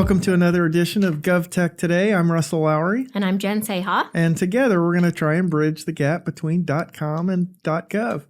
Welcome to another edition of GovTech Today. I'm Russell Lowery. And I'm Jen Saha. And together we're going to try and bridge the gap between .com and .gov.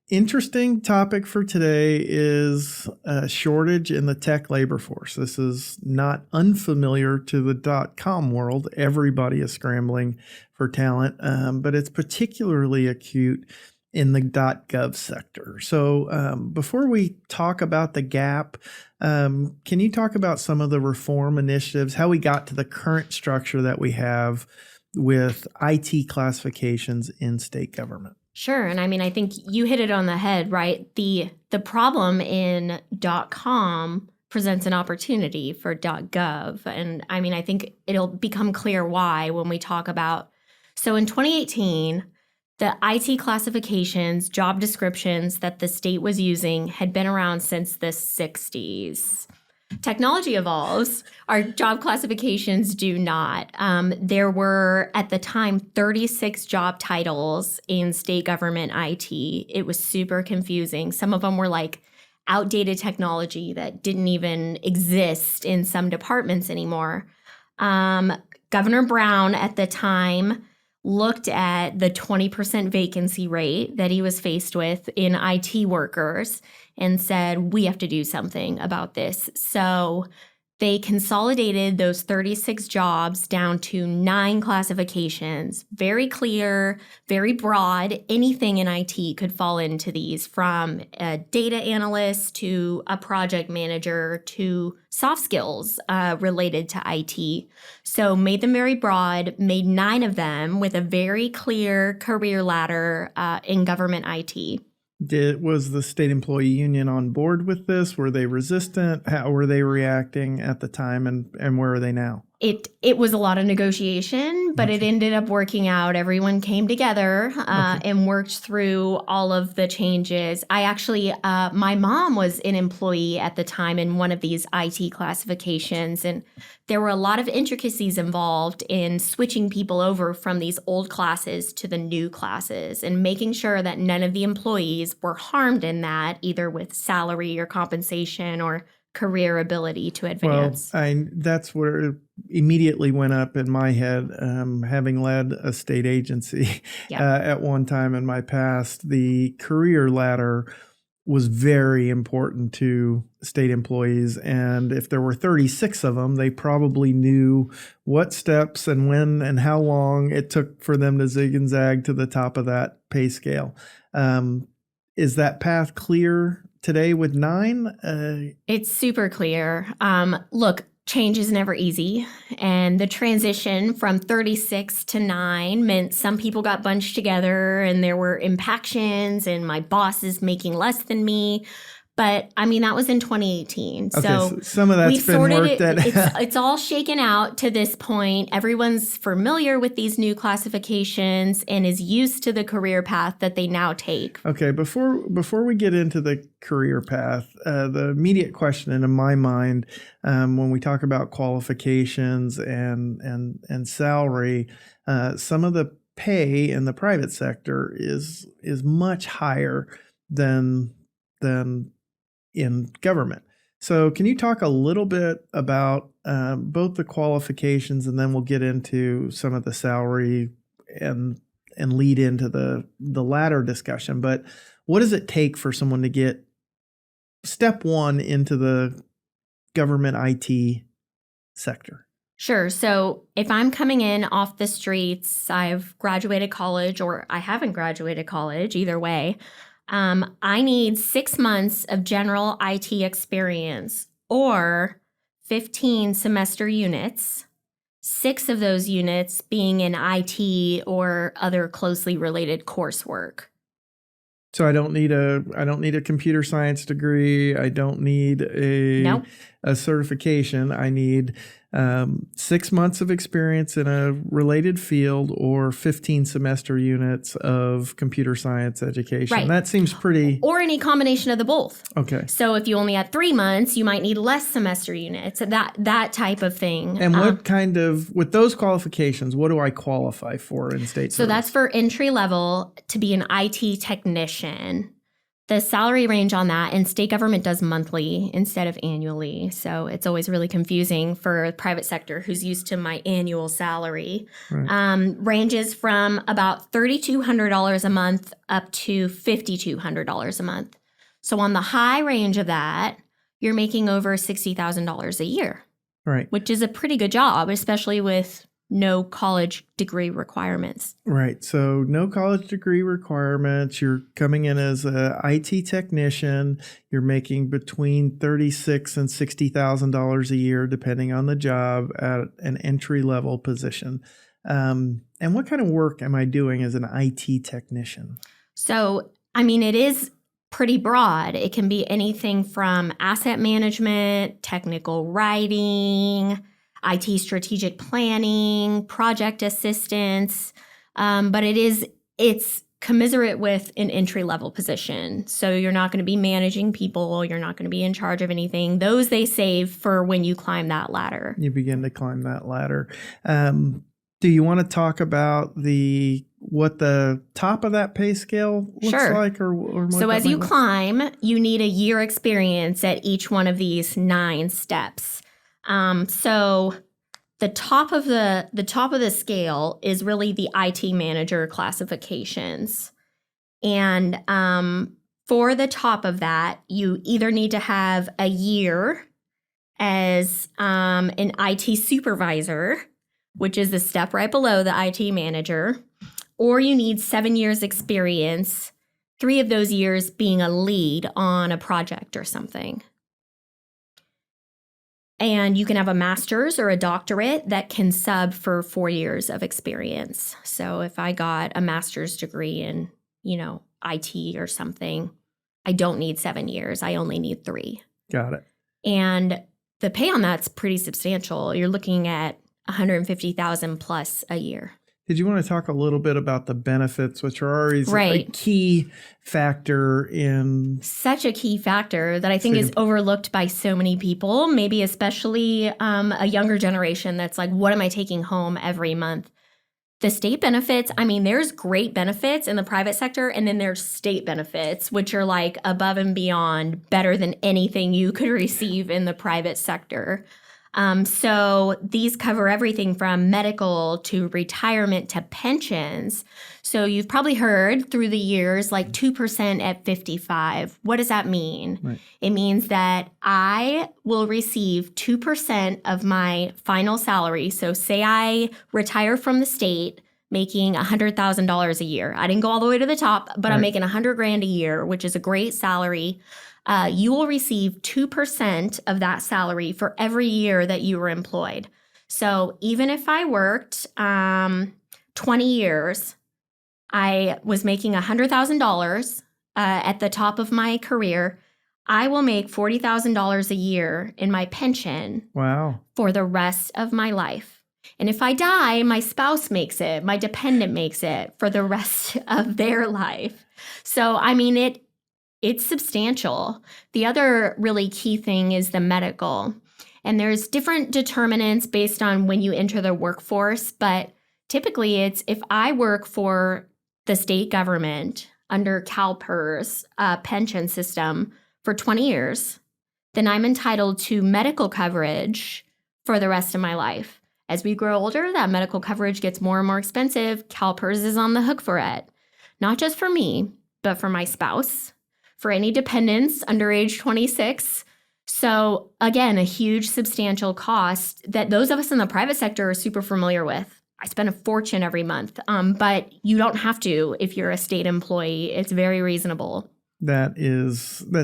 Interesting topic for today is a shortage in the tech labor force. This is not unfamiliar to the .com world. Everybody is scrambling for talent, but it's particularly acute in the .gov sector. So before we talk about the gap, can you talk about some of the reform initiatives, how we got to the current structure that we have with IT classifications in state government? Sure. And I think you hit it on the head, right? The problem in .com presents an opportunity for .gov. And I think it'll become clear why when we talk about, so in 2018, the IT classifications, job descriptions that the state was using had been around since the 60s. Technology evolves. Our job classifications do not. There were, at the time, 36 job titles in state government IT. It was super confusing. Some of them were like outdated technology that didn't even exist in some departments anymore. Governor Brown at the time looked at the 20% vacancy rate that he was faced with in IT workers and said, we have to do something about this. So they consolidated those 36 jobs down to 9 classifications. Very clear, very broad. Anything in IT could fall into these, from a data analyst to a project manager to soft skills related to IT. So made them very broad, made 9 of them with a very clear career ladder in government IT. Was the state employee union on board with this? Were they resistant? How were they reacting at the time, and where are they now? It was a lot of negotiation, but it ended up working out. Everyone came together and worked through all of the changes. I actually, my mom was an employee at the time in one of these IT classifications, and there were a lot of intricacies involved in switching people over from these old classes to the new classes and making sure that none of the employees were harmed in that, either with salary or compensation or career ability to advance. Well, that's where it immediately went up in my head, having led a state agency at one time in my past. The career ladder was very important to state employees, and if there were 36 of them, they probably knew what steps and when and how long it took for them to zig and zag to the top of that pay scale. Is that path clear today with 9? It's super clear. Look, change is never easy. And the transition from 36 to 9 meant some people got bunched together and there were impactions and my boss is making less than me. But that was in 2018. Okay, so some of that's been worked at. It's all shaken out to this point. Everyone's familiar with these new classifications and is used to the career path that they now take. Okay, before we get into the career path, the immediate question in my mind, when we talk about qualifications and salary, some of the pay in the private sector is much higher than in government. So can you talk a little bit about both the qualifications, and then we'll get into some of the salary and lead into the latter discussion. But what does it take for someone to get step one into the government IT sector? Sure. So if I'm coming in off the streets, I've graduated college or I haven't graduated college, either way, I need 6 months of general IT experience or 15 semester units, 6 of those units being in IT or other closely related coursework. So I don't need a computer science degree. I don't need a certification. I need 6 months of experience in a related field or 15 semester units of computer science education. Right. That seems pretty... Or any combination of the both. Okay. So if you only had 3 months, you might need less semester units, that type of thing. And what kind of, with those qualifications, what do I qualify for in state service? So that's for entry level to be an IT technician. The salary range on that, and state government does monthly instead of annually. So it's always really confusing for private sector who's used to my annual salary. Right. Ranges from about $3,200 a month up to $5,200 a month. So on the high range of that, you're making over $60,000 a year, Right. which is a pretty good job, especially with no college degree requirements. Right. So no college degree requirements. You're coming in as a IT technician. You're making between $36,000 and $60,000 a year, depending on the job, at an entry level position. And what kind of work am I doing as an IT technician? So, I mean, it is pretty broad. It can be anything from asset management, technical writing, IT strategic planning, project assistance, but it's commiserate with an entry-level position. So you're not going to be managing people. You're not going to be in charge of anything. Those they save for when you climb that ladder. You begin to climb that ladder. Do you want to talk about what the top of that pay scale looks Sure. like? Or what So that as you might look? climb, you need a year experience at each one of these 9 steps. So the top of the scale is really the IT manager classifications. And for the top of that, you either need to have a year as an IT supervisor, which is the step right below the IT manager, or you need 7 years experience, 3 of those years being a lead on a project or something. And you can have a master's or a doctorate that can sub for 4 years of experience. So if I got a master's degree in, IT or something, I don't need 7 years. I only need 3. Got it. And the pay on that's pretty substantial. You're looking at $150,000 plus a year. Did you want to talk a little bit about the benefits, which are always a Right. key factor in? Such a key factor that I think is overlooked by so many people, maybe especially a younger generation that's like, what am I taking home every month? The state benefits, I mean, there's great benefits in the private sector, and then there's state benefits, which are like above and beyond better than anything you could receive in the private sector. So these cover everything from medical to retirement to pensions. So you've probably heard through the years, like 2% at 55. What does that mean? Right. It means that I will receive 2% of my final salary. So say I retire from the state making $100,000 a year. I didn't go all the way to the top, but I'm Right. making $100,000 a year, which is a great salary. You will receive 2% of that salary for every year that you were employed. So even if I worked 20 years, I was making $100,000 at the top of my career, I will make $40,000 a year in my pension Wow. for the rest of my life. And if I die, my spouse makes it, my dependent makes it for the rest of their life. So, I mean, it's substantial. The other really key thing is the medical. And there's different determinants based on when you enter the workforce, but typically it's if I work for the state government under CalPERS pension system for 20 years, then I'm entitled to medical coverage for the rest of my life. As we grow older, that medical coverage gets more and more expensive. CalPERS is on the hook for it, not just for me, but for my spouse, for any dependents under age 26. So again, a huge substantial cost that those of us in the private sector are super familiar with. I spend a fortune every month, but you don't have to if you're a state employee. It's very reasonable. That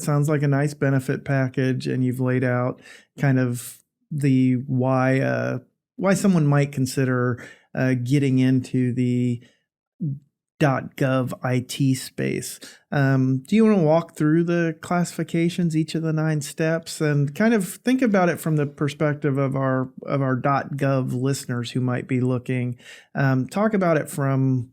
sounds like a nice benefit package, and you've laid out kind of the why someone might consider getting into the .gov IT space. Do you want to walk through the classifications, each of the 9 steps, and kind of think about it from the perspective of our .gov listeners who might be looking? Talk about it from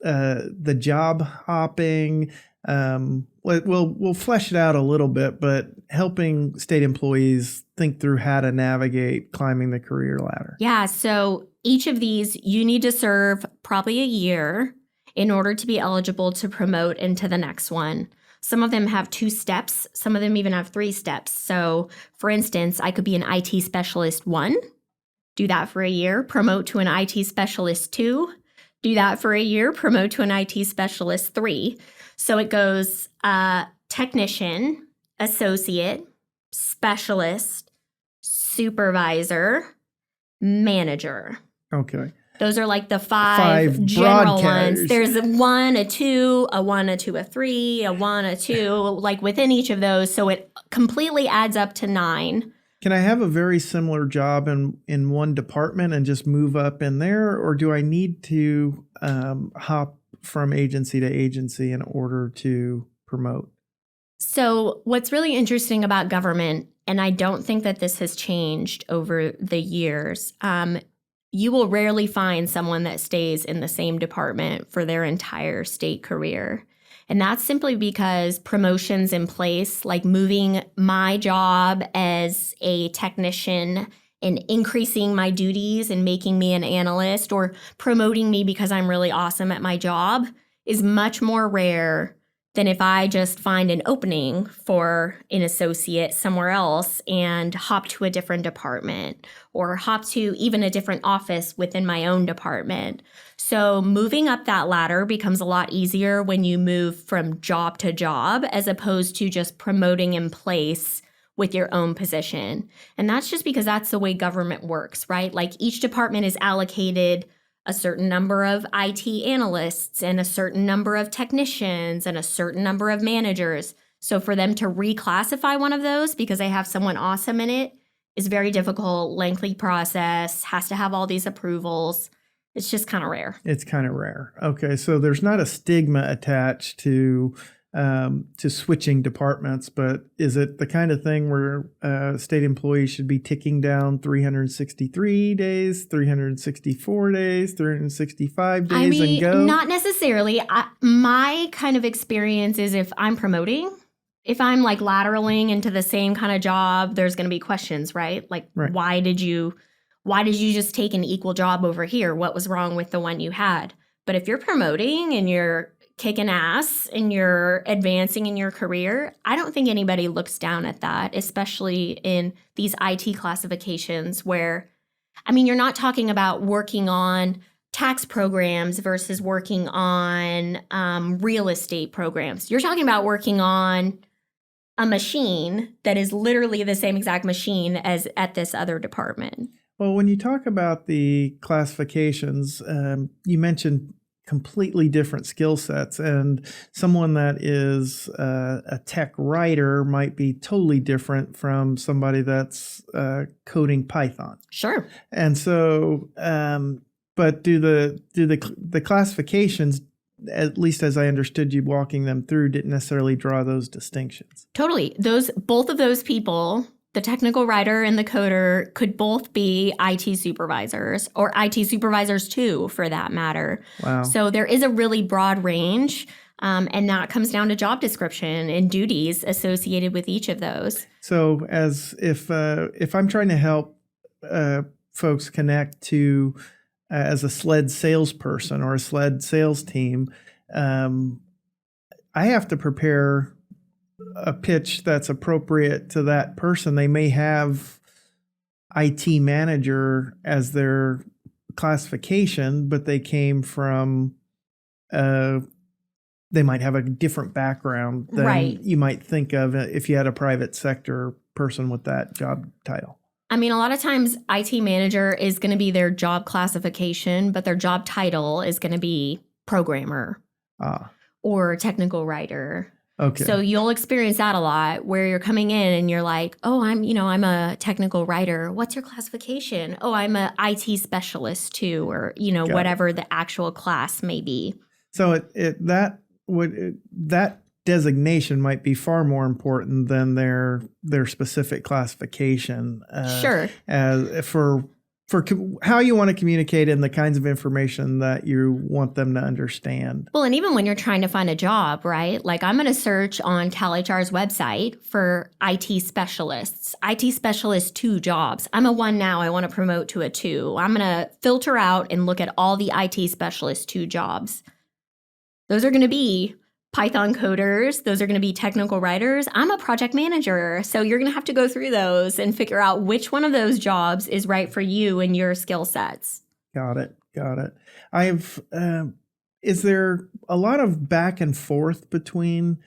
the job hopping. We'll flesh it out a little bit, but helping state employees think through how to navigate climbing the career ladder. Yeah, so each of these, you need to serve probably a year in order to be eligible to promote into the next one. Some of them have 2 steps. Some of them even have 3 steps. So, for instance, I could be an IT specialist 1, do that for a year, promote to an IT specialist 2, do that for a year, promote to an IT specialist 3. So it goes technician, associate, specialist, supervisor, manager. Okay. Those are like the 5 general ones. There's a 1, a 2, a 1, a 2, a 3, a 1, a 2, like within each of those. So it completely adds up to 9. Can I have a very similar job in one department and just move up in there? Or do I need to hop from agency to agency in order to promote? So what's really interesting about government, and I don't think that this has changed over the years, you will rarely find someone that stays in the same department for their entire state career. And that's simply because promotions in place, like moving my job as a technician and increasing my duties and making me an analyst, or promoting me because I'm really awesome at my job, is much more rare than if I just find an opening for an associate somewhere else and hop to a different department or hop to even a different office within my own department. So moving up that ladder becomes a lot easier when you move from job to job as opposed to just promoting in place with your own position. And that's just because that's the way government works, right? Like each department is allocated a certain number of IT analysts and a certain number of technicians and a certain number of managers. So for them to reclassify one of those because they have someone awesome in it is very difficult, lengthy process, has to have all these approvals. It's just kind of rare. It's kind of rare. Okay, so there's not a stigma attached to switching departments, but is it the kind of thing where state employees should be ticking down 363 days, 364 days, 365 days and go? Not necessarily. My kind of experience is if I'm promoting, if I'm like lateraling into the same kind of job, there's going to be questions, right? Like, Right. Why did you just take an equal job over here? What was wrong with the one you had? But if you're promoting and you're kicking ass and you're advancing in your career, I don't think anybody looks down at that, especially in these IT classifications where, you're not talking about working on tax programs versus working on real estate programs. You're talking about working on a machine that is literally the same exact machine as at this other department. Well, when you talk about the classifications, you mentioned completely different skill sets, and someone that is a tech writer might be totally different from somebody that's coding Python. Sure. And so, but do the classifications, at least as I understood you walking them through, didn't necessarily draw those distinctions? Totally. Both of those people, the technical writer and the coder, could both be IT supervisors or IT supervisors too, for that matter. Wow. So there is a really broad range, and that comes down to job description and duties associated with each of those. So as if I'm trying to help folks connect to as a SLED salesperson or a SLED sales team, I have to prepare a pitch that's appropriate to that person. They may have IT manager as their classification, but they came from, they might have a different background than Right. you might think of if you had a private sector person with that job title. A lot of times IT manager is going to be their job classification, but their job title is going to be programmer or technical writer. Okay. So you'll experience that a lot where you're coming in and you're like, oh, I'm a technical writer. What's your classification? Oh, I'm a IT specialist too, or, whatever the actual class may be. So that designation might be far more important than their specific classification. Sure. For how you want to communicate and the kinds of information that you want them to understand. Well, and even when you're trying to find a job, right? Like I'm going to search on CalHR's website for IT specialists, IT specialist 2 jobs. I'm a 1 now. I want to promote to a 2. I'm going to filter out and look at all the IT specialist 2 jobs. Those are going to be Python coders. Those are going to be technical writers. I'm a project manager. So you're going to have to go through those and figure out which one of those jobs is right for you and your skill sets. Got it. Got it. Is there a lot of back and forth between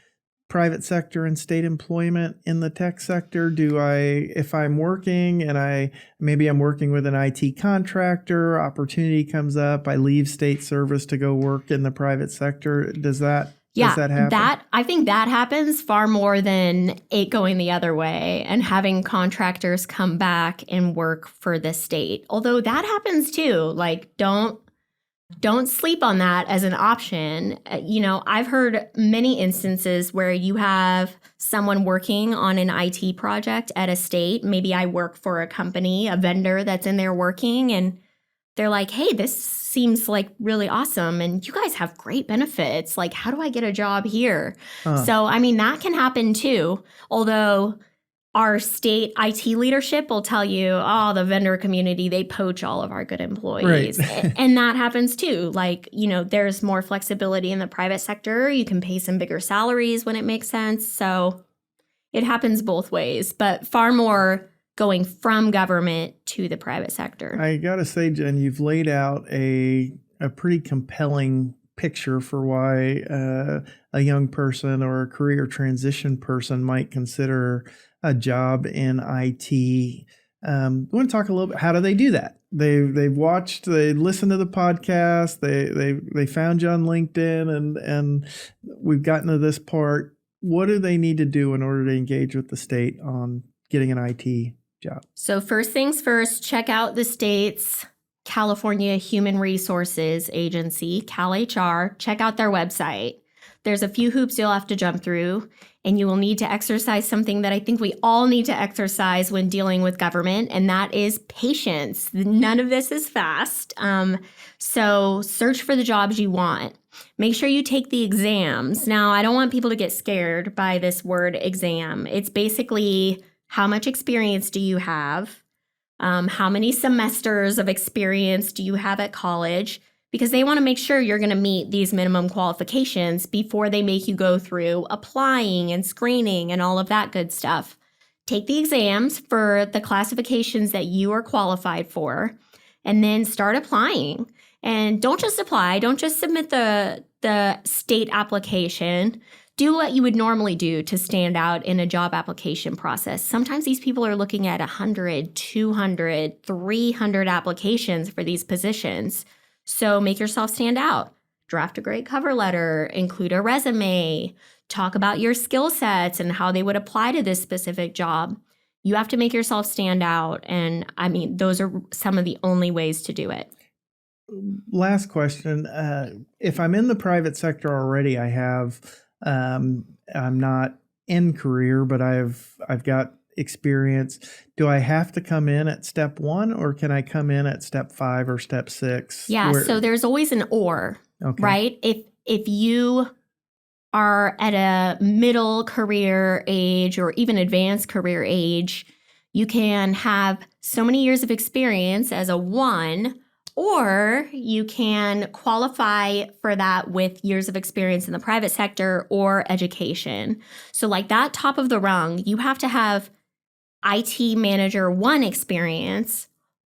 private sector and state employment in the tech sector? If I'm working and maybe I'm working with an IT contractor, opportunity comes up, I leave state service to go work in the private sector. Does that happen? I think that happens far more than it going the other way and having contractors come back and work for the state. Although that happens too. Like, don't sleep on that as an option. I've heard many instances where you have someone working on an IT project at a state. Maybe I work for a company, a vendor that's in there working, and they're like, hey, this seems like really awesome. And you guys have great benefits. Like, how do I get a job here? So, that can happen too. Although our state IT leadership will tell you, oh, the vendor community, they poach all of our good employees. Right. And that happens too. Like, there's more flexibility in the private sector. You can pay some bigger salaries when it makes sense. So it happens both ways, but far more going from government to the private sector. I got to say, Jen, you've laid out a pretty compelling picture for why a young person or a career transition person might consider a job in IT. We want to talk a little bit, how do they do that? They listened to the podcast, they found you on LinkedIn, and we've gotten to this part. What do they need to do in order to engage with the state on getting an IT job? So first things first, check out the state's California Human Resources Agency, CalHR. Check out their website. There's a few hoops you'll have to jump through, and you will need to exercise something that I think we all need to exercise when dealing with government, and that is patience. None of this is fast. So search for the jobs you want. Make sure you take the exams. Now, I don't want people to get scared by this word exam. It's basically, how much experience do you have? How many semesters of experience do you have at college? Because they want to make sure you're going to meet these minimum qualifications before they make you go through applying and screening and all of that good stuff. Take the exams for the classifications that you are qualified for, and then start applying. And don't just apply. Don't just submit the state application. Do what you would normally do to stand out in a job application process. Sometimes these people are looking at 100, 200, 300 applications for these positions. So make yourself stand out. Draft a great cover letter, include a resume, talk about your skill sets and how they would apply to this specific job. You have to make yourself stand out. And those are some of the only ways to do it. Last question. If I'm in the private sector already, I'm not in career, but I've got experience. Do I have to come in at step 1, or can I come in at step 5 or step 6? Yeah, so there's always an or, okay, right? If you are at a middle career age or even advanced career age, you can have so many years of experience as a 1, or you can qualify for that with years of experience in the private sector or education. So like that top of the rung, you have to have IT manager 1 experience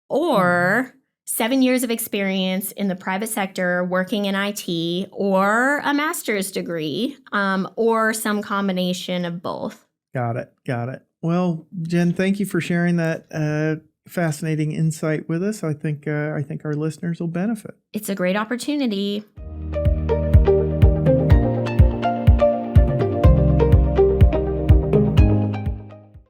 or 7 years of experience in the private sector working in IT, or a master's degree, or some combination of both. Got it. Well, Jen, thank you for sharing that fascinating insight with us. I think our listeners will benefit. It's a great opportunity.